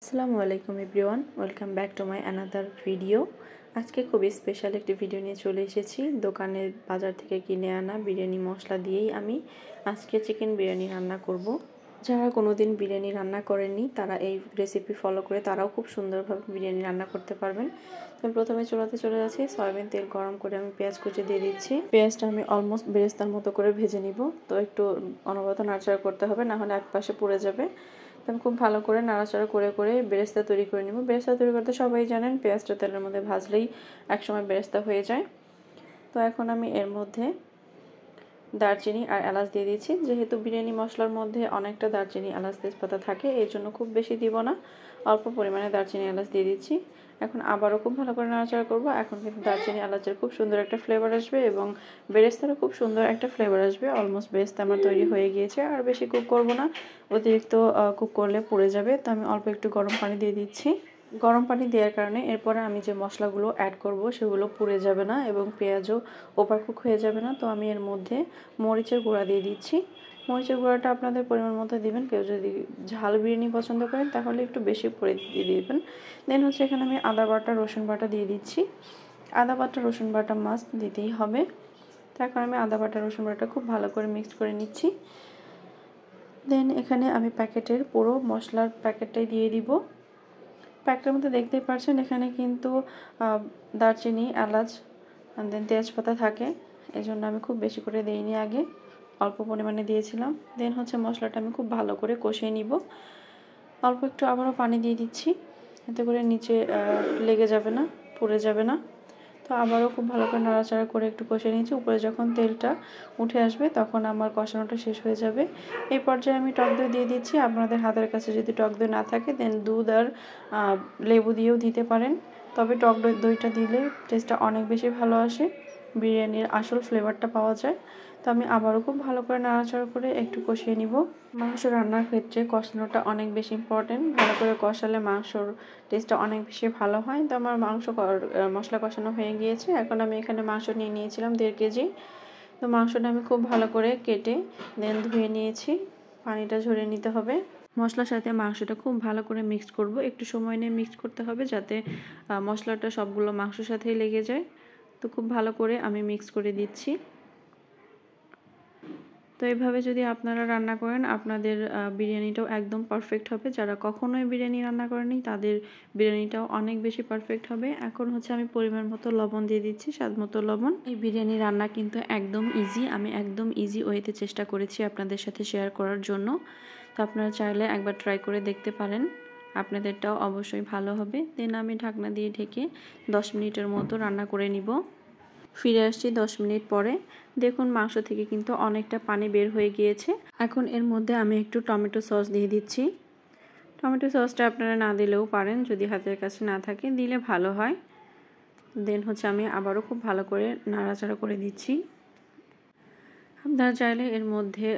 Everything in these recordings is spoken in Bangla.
আসসালামু আলাইকুম everyone, welcome back to my another video. আজকে খুবই স্পেশাল একটি ভিডিও নিয়ে চলে এসেছি। দোকানের বাজার থেকে কিনে আনা বিরিয়ানি মশলা দিয়েই আমি আজকে চিকেন বিরিয়ানি রান্না করব। যারা কোনোদিন বিরিয়ানি রান্না করেননি তারা এই রেসিপি ফলো করে তারাও খুব সুন্দরভাবে বিরিয়ানি রান্না করতে পারবেন। তো প্রথমে চুলাতে চলে যাচ্ছি, সয়াবিন তেল গরম করে আমি পেঁয়াজ কুচি দিয়ে দিচ্ছি। পেঁয়াজটা আমি অলমোস্ট বেরেস্তার মতো করে ভেজে নিব। তো একটু অনবরত নাড়াচাড়া করতে হবে, না হলে এক পাশে পুড়ে যাবে। আমি খুব ভালো করে নাড়াচাড়া করে করে বেরেস্তা তৈরি করে নিব। বেরেস্তা তৈরি করতে সবাই জানেন পেঁয়াজটা তেলের মধ্যে ভাজলেই একসময় বেরেস্তা হয়ে যায়। তো এখন আমি এর মধ্যে দারচিনি আর এলাচ দিয়ে দিচ্ছি। যেহেতু বিরিয়ানি মশলার মধ্যে অনেকটা দারচিনি এলাচ তেজপাতা থাকে, এই জন্য খুব বেশি দিব না, অল্প পরিমাণে দারচিনি এলাচ দিয়ে দিচ্ছি। এখন আবারও খুব ভালো করে নাড়াচাড়া করব। এখন কিন্তু দারচিনি এলাচের খুব সুন্দর একটা ফ্লেভার আসবে এবং বেরেস্তারও খুব সুন্দর একটা ফ্লেভার আসবে। অলমোস্ট বেরেস্তা আমার তৈরি হয়ে গিয়েছে, আর বেশি কুক করব না, অতিরিক্ত কুক করলে পুড়ে যাবে। তো আমি অল্প একটু গরম পানি দিয়ে দিচ্ছি। গরম পানি দেওয়ার কারণে এরপরে আমি যে মশলাগুলো অ্যাড করব সেগুলো পুড়ে যাবে না এবং পেঁয়াজও ওভারকুক হয়ে যাবে না। তো আমি এর মধ্যে মরিচের গুঁড়া দিয়ে দিচ্ছি। মরিচের গুঁড়াটা আপনাদের পরিমাণ মতো দিবেন। কেউ যদি ঝাল বিরিয়ানি পছন্দ করেন তাহলে একটু বেশি করে দিয়ে দিবেন। দেন হচ্ছে এখানে আমি আদা বাটা রসুন বাটা দিয়ে দিচ্ছি। আদা বাটা রসুন বাটা মাস্ট দিতেই হবে। তো এখন আমি আদা বাটা রসুন বাটা খুব ভালো করে মিক্স করে নিচ্ছি। দেন এখানে আমি প্যাকেটের পুরো মশলার প্যাকেটটাই দিয়ে দিব। প্যাকেটের মধ্যে দেখতেই পাচ্ছেন এখানে কিন্তু দারচিনি এলাচ দেন তেজপাতা থাকে, এই জন্য আমি খুব বেশি করে দিইনি, আগে অল্প পরিমাণে দিয়েছিলাম। দেন হচ্ছে মশলাটা আমি খুব ভালো করে কষিয়ে নিব। অল্প একটু আবারও পানি দিয়ে দিচ্ছি, এতে করে নিচে লেগে যাবে না, পুড়ে যাবে না। তো আবারও খুব ভালো করে নাড়াচাড়া করে একটু কষিয়ে নিচ্ছি। উপরে যখন তেলটা উঠে আসবে তখন আমার কষানোটা শেষ হয়ে যাবে। এই পর্যায়ে আমি টক দই দিয়ে দিচ্ছি। আপনাদের হাতের কাছে যদি টক দই না থাকে দেন দুধ আর লেবু দিয়েও দিতে পারেন, তবে টক দইটা দিলে টেস্টটা অনেক বেশি ভালো আসে, বিরিয়ানির আসল ফ্লেভারটা পাওয়া যায়। তো আমি আবারও খুব ভালো করে নাড়াচাড়া করে একটু কষিয়ে নিব। মাংস রান্নার ক্ষেত্রে কষানোটা অনেক বেশি ইম্পর্টেন্ট। ভালো করে কষালে মাংসর টেস্টটা অনেক বেশি ভালো হয়। তো আমার মশলা কষানো হয়ে গিয়েছে। এখন আমি এখানে মাংস নিয়ে নিয়েছিলাম 1.5 কেজি। তো মাংসটা আমি খুব ভালো করে কেটে দেন ধুয়ে নিয়েছি, পানিটা ঝরিয়ে নিতে হবে। মশলার সাথে মাংসটা খুব ভালো করে মিক্স করব। একটু সময় নিয়ে মিক্স করতে হবে যাতে মশলাটা সবগুলো মাংসের সাথেই লেগে যায়। তো খুব ভালো করে আমি মিক্স করে দিচ্ছি। তো এইভাবে যদি আপনারা রান্না করেন আপনাদের বিরিয়ানিটাও একদম পারফেক্ট হবে। যারা কখনোই বিরিয়ানি রান্না করেনি তাদের বিরিয়ানিটাও অনেক বেশি পারফেক্ট হবে। এখন হচ্ছে আমি পরিমাণ মতো লবণ দিয়ে দিচ্ছি, স্বাদ মতো লবণ। এই বিরিয়ানি রান্না কিন্তু একদম ইজি, আমি একদম ইজি ওয়েতে চেষ্টা করেছি আপনাদের সাথে শেয়ার করার জন্য। তো আপনারা চাইলে একবার ট্রাই করে দেখতে পারেন, আপনাদেরটাও অবশ্যই ভালো হবে। দেন আমি ঢাকনা দিয়ে ঢেকে 10 মিনিটের মতো রান্না করে নিব। ফিরে আসছি 10 মিনিট পরে। দেখুন মাংস থেকে কিন্তু অনেকটা পানি বের হয়ে গিয়েছে। এখন এর মধ্যে আমি একটু টমেটো সস দিয়ে দিচ্ছি। টমেটো সসটা আপনারা না দিলেও পারেন, যদি হাতের কাছে না থাকে দিলে ভালো হয়। দেন হচ্ছে আমি আবারও খুব ভালো করে নাড়াচাড়া করে দিচ্ছি। আপনারা চাইলে এর মধ্যে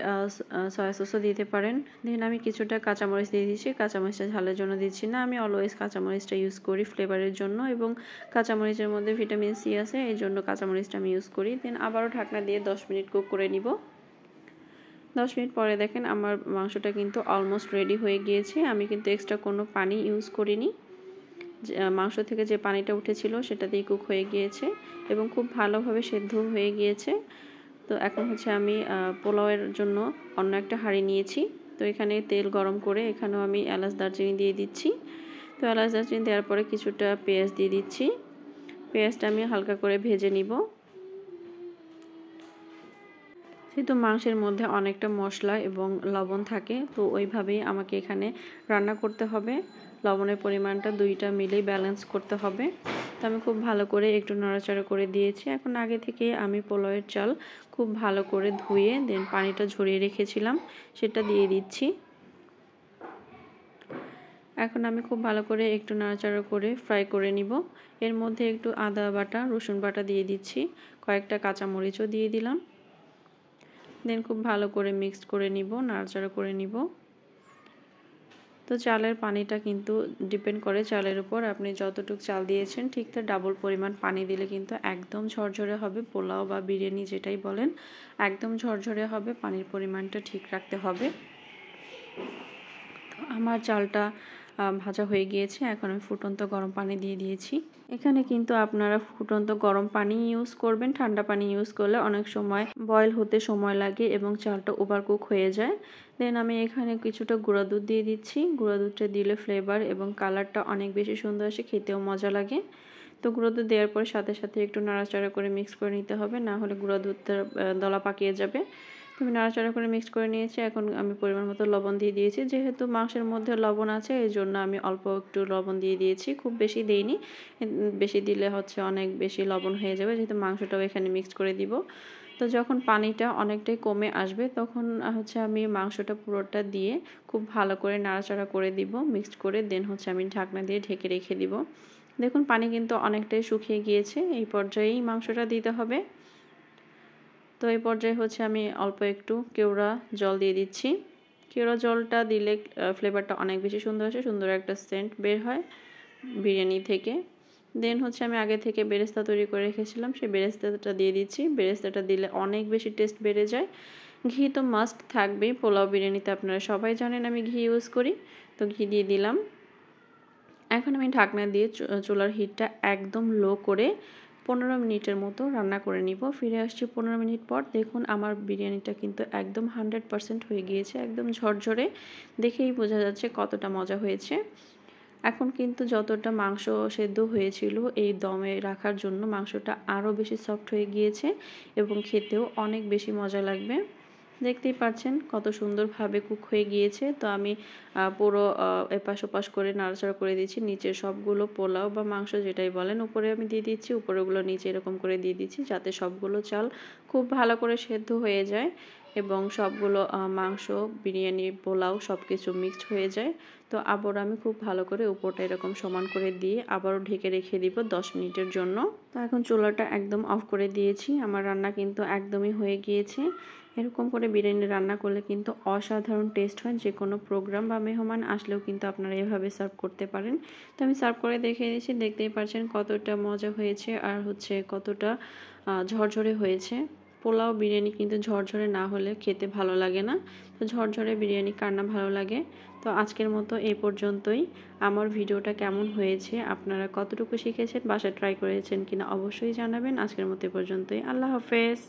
সয়া সসও দিতে পারেন। দেন আমি কিছুটা কাঁচামরিচ দিয়ে দিচ্ছি। কাঁচামরিচটা ঝালের জন্য দিচ্ছি না, আমি অলওয়েজ কাঁচামরিচটা ইউজ করি ফ্লেভারের জন্য, এবং কাঁচামরিচের মধ্যে ভিটামিন সি আছে, এই জন্য কাঁচামরিচটা আমি ইউজ করি। দেন আবারও ঢাকনা দিয়ে 10 মিনিট কুক করে নিব। 10 মিনিট পরে দেখেন আমার মাংসটা কিন্তু অলমোস্ট রেডি হয়ে গিয়েছে। আমি কিন্তু এক্সট্রা কোনো পানি ইউজ করিনি, মাংস থেকে যে পানিটা উঠেছিল সেটা দিয়ে কুক হয়ে গিয়েছে এবং খুব ভালোভাবে সেদ্ধ হয়ে গিয়েছে। তো এখন হচ্ছে আমি পোলাওয়ের জন্য অন্য একটা হাঁড়ি নিয়েছি। তো এখানে তেল গরম করে এখানেও আমি এলাচ দারচিনি দিয়ে দিচ্ছি। তো এলাচ দারচিনি দেওয়ার পরে কিছুটা পেঁয়াজ দিয়ে দিচ্ছি। পেঁয়াজটা আমি হালকা করে ভেজে নিব। যেহেতু মাংসের মধ্যে অনেকটা মশলা এবং লবণ থাকে, তো ওইভাবেই আমাকে এখানে রান্না করতে হবে। লবণের পরিমাণটা দুইটা মিলেই ব্যালেন্স করতে হবে। তো আমি খুব ভালো করে একটু নাড়াচাড়া করে দিয়েছি। এখন আগে থেকে আমি পোলাওয়ের চাল খুব ভালো করে ধুয়ে দেন পানিটা ঝরিয়ে রেখেছিলাম, সেটা দিয়ে দিচ্ছি। এখন আমি খুব ভালো করে একটু নাড়াচাড়া করে ফ্রাই করে নিব। এর মধ্যে একটু আদা বাটা রসুন বাটা দিয়ে দিচ্ছি, কয়েকটা কাঁচামরিচও দিয়ে দিলাম। দেন খুব ভালো করে মিক্সড করে নিব, নাড়াচাড়া করে নিব। তো চালের পানিটা কিন্তু ডিপেন্ড করে চালের উপর, আপনি যতটুকু চাল দিয়েছেন ঠিক তার ডাবল পরিমাণ পানি দিলে কিন্তু একদম ঝরঝরে হবে। পোলাও বা বিরিয়ানি যেটাই বলেন একদম ঝরঝরে হবে, পানির পরিমাণটা ঠিক রাখতে হবে। তো আমার চালটা ভাজা হয়ে গিয়েছে। এখন আমি ফুটন্ত গরম পানি দিয়ে দিয়েছি। এখানে কিন্তু আপনারা ফুটন্ত গরম পানি ইউজ করবেন, ঠান্ডা পানি ইউজ করলে অনেক সময় বয়েল হতে সময় লাগে এবং চালটা ওভারকুক হয়ে যায়। দেন আমি এখানে কিছুটা গুঁড়া দুধ দিয়ে দিচ্ছি। গুঁড়া দুধটা দিলে ফ্লেভার এবং কালারটা অনেক বেশি সুন্দর আসে, খেতেও মজা লাগে। তো গুঁড়ো দুধ দেওয়ার পর সাথে সাথে একটু নাড়াচাড়া করে মিক্স করে নিতে হবে, না হলে গুঁড়ো দুধটা দলা পাকিয়ে যাবে। আমি নাড়াচাড়া করে মিক্স করে নিয়েছি। এখন আমি পরিমাণ মতো লবণ দিয়ে দিয়েছি। যেহেতু মাংসের মধ্যে লবণ আছে এই জন্য আমি অল্প একটু লবণ দিয়ে দিয়েছি, খুব বেশি দেইনি। বেশি দিলে অনেক বেশি লবণ হয়ে যাবে, যেহেতু মাংসটাও এখানে মিক্স করে দিব। তো যখন পানিটা অনেকটাই কমে আসবে তখন আমি মাংসটা পুরোটা দিয়ে খুব ভালো করে নাড়াচাড়া করে দিব, মিক্সড করে। দেন আমি ঢাকনা দিয়ে ঢেকে রেখে দিব। দেখুন পানি কিন্তু অনেকটাই শুকিয়ে গিয়েছে, এই পর্যায়েই মাংসটা দিতে হবে। তো এই পর্যায়ে আমি অল্প একটু কেওড়া জল দিয়ে দিচ্ছি। কেওড়া জলটা দিলে ফ্লেভারটা অনেক বেশি সুন্দর আসে, সুন্দর একটা সেন্ট বের হয় বিরিয়ানি থেকে। দেন আমি আগে থেকে বেরেস্তা তৈরি করে রেখেছিলাম, সেই বেরেস্তাটা দিয়ে দিচ্ছি। বেরেস্তাটা দিলে অনেক বেশি টেস্ট বেড়ে যায়। ঘি তো মাস্ট থাকবেই, পোলাও বিরিয়ানিতে আপনারা সবাই জানেন আমি ঘি ইউজ করি, তো ঘি দিয়ে দিলাম। এখন আমি ঢাকনা দিয়ে চুলার হিটটা একদম লো করে 15 মিনিটের মতো রান্না করে নিব। ফিরে আসছি 15 মিনিট পর। দেখুন আমার বিরিয়ানিটা কিন্তু একদম 100% হয়ে গিয়েছে, একদম ঝরঝরে, দেখেই বোঝা যাচ্ছে কতটা মজা হয়েছে। এখন কিন্তু যতটা মাংস সেদ্ধ হয়েছিল এই দমে রাখার জন্য মাংসটা আরও বেশি সফট হয়ে গিয়েছে এবং খেতেও অনেক বেশি মজা লাগবে। দেখতেই পাচ্ছেন কত সুন্দরভাবে কুক হয়ে গিয়েছে। তো আমি পুরো এপাশ ওপাশ করে নাড়াচাড়া করে দিচ্ছি। নিচে সবগুলো পোলাও বা মাংস যেটাই বলেন উপরে আমি দিয়ে দিচ্ছি, উপরেগুলো নিচে এরকম করে দিয়ে দিচ্ছি, যাতে সবগুলো চাল খুব ভালো করে সেদ্ধ হয়ে যায় এবং সবগুলো মাংস, বিরিয়ানি, পোলাও সব কিছু মিক্সড হয়ে যায়। তো আবার আমি খুব ভালো করে উপরটা এরকম সমান করে দিয়ে আবারও ঢেকে রেখে দিব 10 মিনিটের জন্য। তো এখন চুলাটা একদম অফ করে দিয়েছি। আমার রান্না কিন্তু একদমই হয়ে গিয়েছে। এরকম করে বিরিয়ানি রান্না করলে কিন্তু অসাধারণ টেস্ট হয়। যে কোনো প্রোগ্রাম বা মেহমান আসলেও কিন্তু আপনারা এভাবে সার্ভ করতে পারেন। তো আমি সার্ভ করে দেখিয়ে দিয়েছি, দেখতেই পাচ্ছেন কতটা মজা হয়েছে আর কতটা ঝরঝরে হয়েছে। পোলাও বিরিয়ানি কিন্তু ঝরঝরে না হলে খেতে ভালো লাগে না। তো ঝরঝরে বিরিয়ানি কার না ভালো লাগে। তো আজকের মতো এই পর্যন্তই। আমার ভিডিওটা কেমন হয়েছে, আপনারা কতটুকু শিখেছেন, বাসায় ট্রাই করেছেন কিনা অবশ্যই জানাবেন। আজকের মতো এই পর্যন্তই। আল্লাহ হাফেজ।